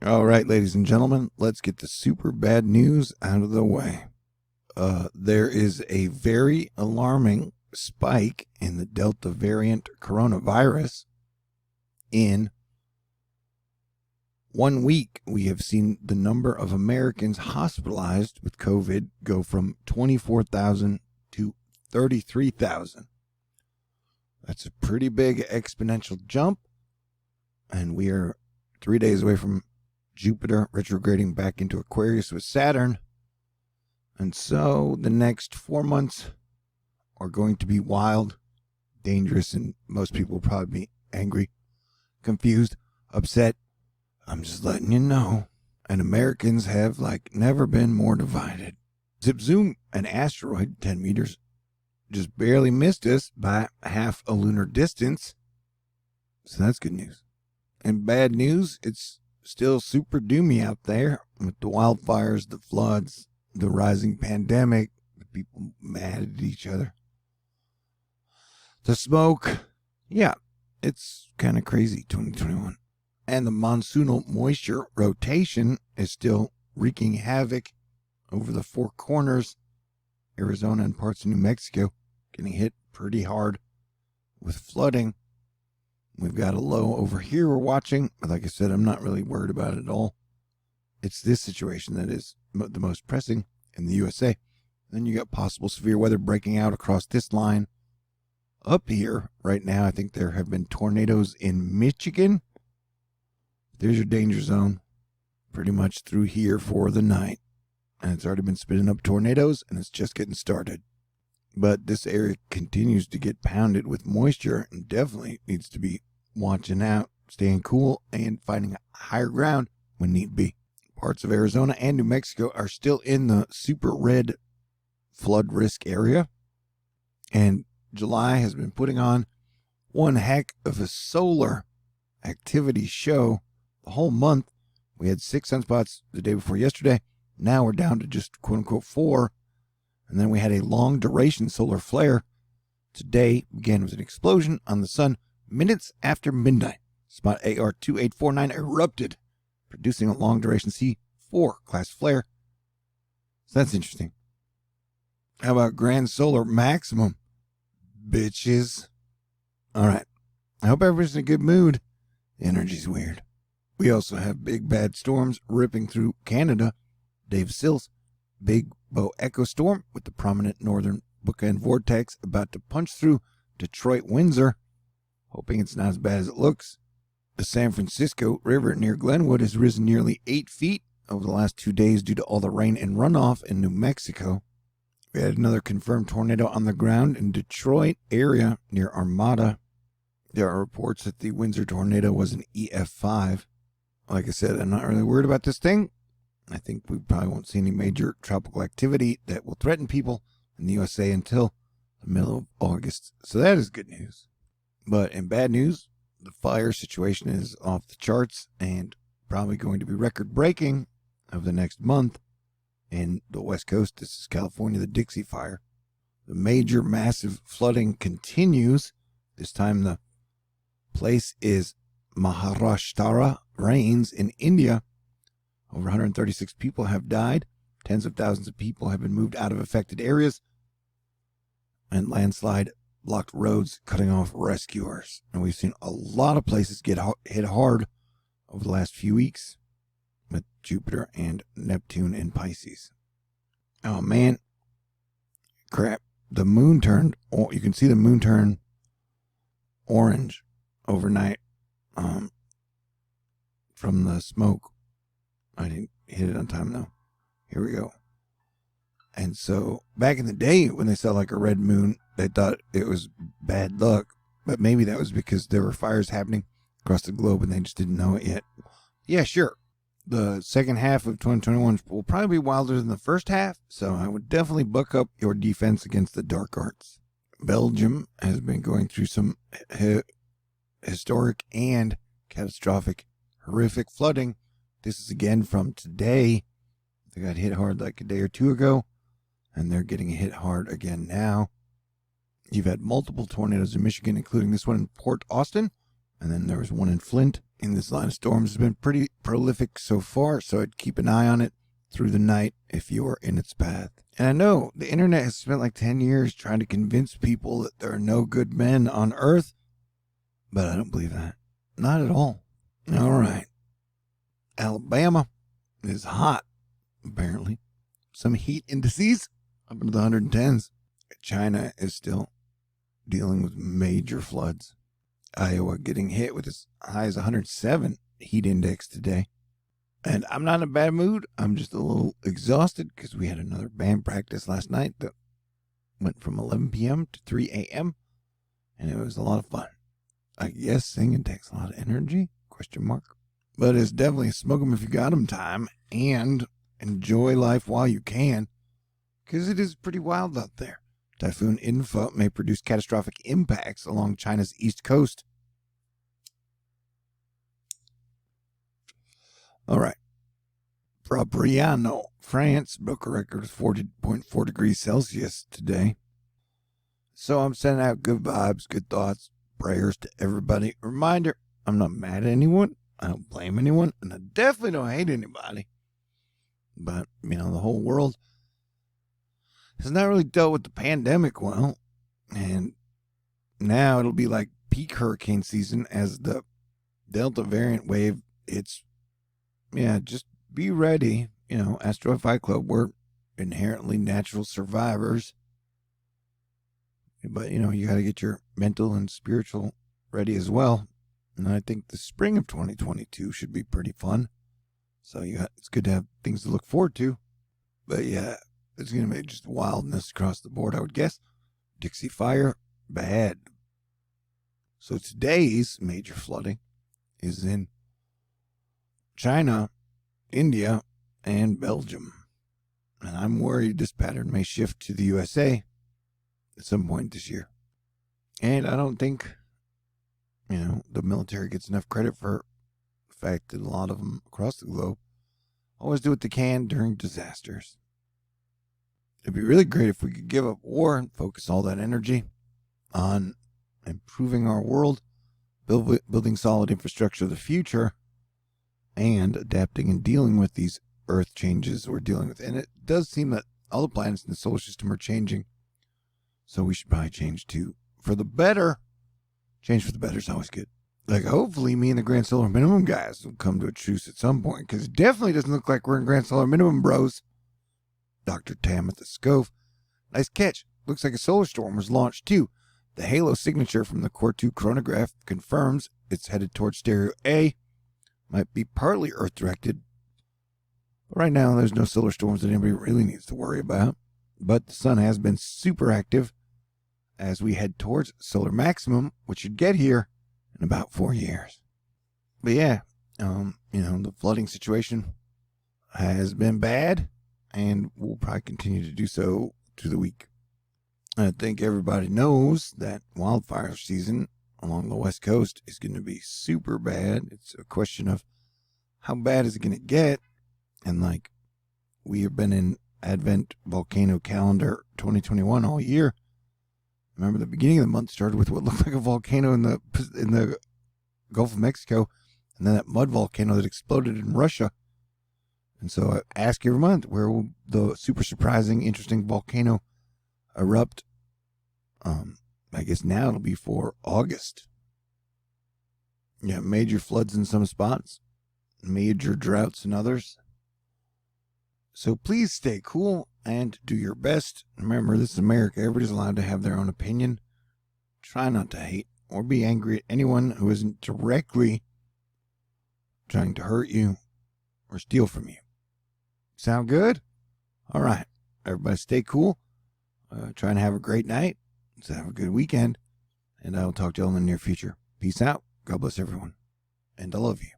All right, ladies and gentlemen, let's get the super bad news out of the way. There is a very alarming spike in the Delta variant coronavirus. In 1 week, we have seen the number of Americans hospitalized with COVID go from 24,000 to 33,000. That's a pretty big exponential jump, and we are 3 days away from Jupiter retrograding back into Aquarius with Saturn. And so the next 4 months are going to be wild, dangerous, and most people will probably be angry, confused, upset. I'm just letting you know. And Americans have like never been more divided. Zip zoom, an asteroid 10 meters just barely missed us by half a lunar distance. So that's good news. And bad news, it's still super doomy out there with the wildfires, the floods, the rising pandemic, the people mad at each other. The smoke, yeah, it's kind of crazy, 2021. And the monsoonal moisture rotation is still wreaking havoc over the four corners. Arizona and parts of New Mexico getting hit pretty hard with flooding. We've got a low over here we're watching, but like I said, I'm not really worried about it at all. It's this situation that is the most pressing in the USA. Then you got possible severe weather breaking out across this line. Up here right now, I think there have been tornadoes in Michigan. There's your danger zone, pretty much through here for the night. And it's already been spitting up tornadoes, and it's just getting started. But this area continues to get pounded with moisture and definitely needs to be watching out, staying cool, and finding higher ground when need be. Parts of Arizona and New Mexico are still in the super red flood risk area. And July has been putting on one heck of a solar activity show. The whole month, we had 6 sunspots the day before yesterday. Now we're down to just quote-unquote 4. And then we had a long-duration solar flare. Today began with an explosion on the sun minutes after midnight. Spot AR2849 erupted, producing a long-duration C4 class flare. So that's interesting. How about grand solar maximum, bitches? All right. I hope everybody's in a good mood. The energy's weird. We also have big bad storms ripping through Canada. Dave Sills, big Bo Echo storm with the prominent northern bookend vortex about to punch through Detroit, Windsor. Hoping it's not as bad as it looks. The San Francisco River near Glenwood has risen nearly 8 feet over the last 2 days due to all the rain and runoff in New Mexico. We had another confirmed tornado on the ground in Detroit area near Armada. There are reports that the Windsor tornado was an EF5. Like I said, I'm not really worried about this thing. I think we probably won't see any major tropical activity that will threaten people in the USA until the middle of August. So that is good news. But in bad news, the fire situation is off the charts and probably going to be record-breaking over the next month. In the West Coast, this is California, the Dixie Fire. The major massive flooding continues. This time the place is Maharashtra rains in India. Over 136 people have died. Tens of thousands of people have been moved out of affected areas. And landslide blocked roads, cutting off rescuers. And we've seen a lot of places get hit hard over the last few weeks with Jupiter and Neptune in Pisces. Oh, man. Crap. The moon turned, you can see the moon turn orange overnight from the smoke. I didn't hit it on time, though. Here we go. And so, back in the day, when they saw like a red moon, they thought it was bad luck. But maybe that was because there were fires happening across the globe and they just didn't know it yet. Yeah, sure. The second half of 2021 will probably be wilder than the first half, so I would definitely buck up your defense against the dark arts. Belgium has been going through some historic and catastrophic, horrific flooding. This is again from today. They got hit hard like a day or two ago, and they're getting hit hard again now. You've had multiple tornadoes in Michigan, including this one in Port Austin, and then there was one in Flint in this line of storms has been pretty prolific so far, so I'd keep an eye on it through the night if you are in its path. And I know the internet has spent like 10 years trying to convince people that there are no good men on Earth, but I don't believe that. Not at all. All right. Alabama is hot, apparently. Some heat indices up into the 110s. China is still dealing with major floods. Iowa getting hit with as high as 107 heat index today. And I'm not in a bad mood. I'm just a little exhausted because we had another band practice last night that went from 11 p.m. to 3 a.m. And it was a lot of fun. I guess singing takes a lot of energy, ? But it's definitely smoke 'em if you got 'em time, and enjoy life while you can, because it is pretty wild out there. Typhoon Info may produce catastrophic impacts along China's east coast. All right. Propriano, France, broke a record of 40.4 degrees Celsius today. So I'm sending out good vibes, good thoughts, prayers to everybody. Reminder, I'm not mad at anyone. I don't blame anyone. And I definitely don't hate anybody. But, the whole world has not really dealt with the pandemic well. And now it'll be like peak hurricane season as the Delta variant wave. Just be ready. Asteroid Fight Club, we're inherently natural survivors. But, you got to get your mental and spiritual ready as well. And I think the spring of 2022 should be pretty fun. So it's good to have things to look forward to. But yeah, it's going to be just wildness across the board, I would guess. Dixie Fire, bad. So today's major flooding is in China, India, and Belgium. And I'm worried this pattern may shift to the USA at some point this year. And I don't think, the military gets enough credit for the fact that a lot of them across the globe always do what they can during disasters. It'd be really great if we could give up war and focus all that energy on improving our world, building solid infrastructure of the future, and adapting and dealing with these earth changes we're dealing with. And it does seem that all the planets in the solar system are changing. So we should probably change for the better. Change for the better is always good. Like, hopefully me and the Grand Solar Minimum guys will come to a truce at some point, because it definitely doesn't look like we're in Grand Solar Minimum, bros. Dr. Tam at the Scove. Nice catch. Looks like a solar storm was launched, too. The halo signature from the Core 2 chronograph confirms it's headed towards Stereo A. Might be partly Earth-directed. But right now, there's no solar storms that anybody really needs to worry about. But the sun has been super active as we head towards solar maximum, which should get here in about 4 years. But yeah, the flooding situation has been bad and will probably continue to do so through the week. I think everybody knows that wildfire season along the West Coast is going to be super bad. It's a question of how bad is it going to get? And we have been in Advent Volcano Calendar 2021 all year. Remember, the beginning of the month started with what looked like a volcano in the Gulf of Mexico, and then that mud volcano that exploded in Russia. And so I ask every month, where will the super surprising, interesting volcano erupt? I guess now it'll be for August. Yeah, major floods in some spots, major droughts in others. So please stay cool and do your best. Remember, this is America. Everybody's allowed to have their own opinion. Try not to hate or be angry at anyone who isn't directly trying to hurt you or steal from you. Sound good? All right. Everybody stay cool. Try and have a great night. So have a good weekend. And I will talk to you all in the near future. Peace out. God bless everyone. And I love you.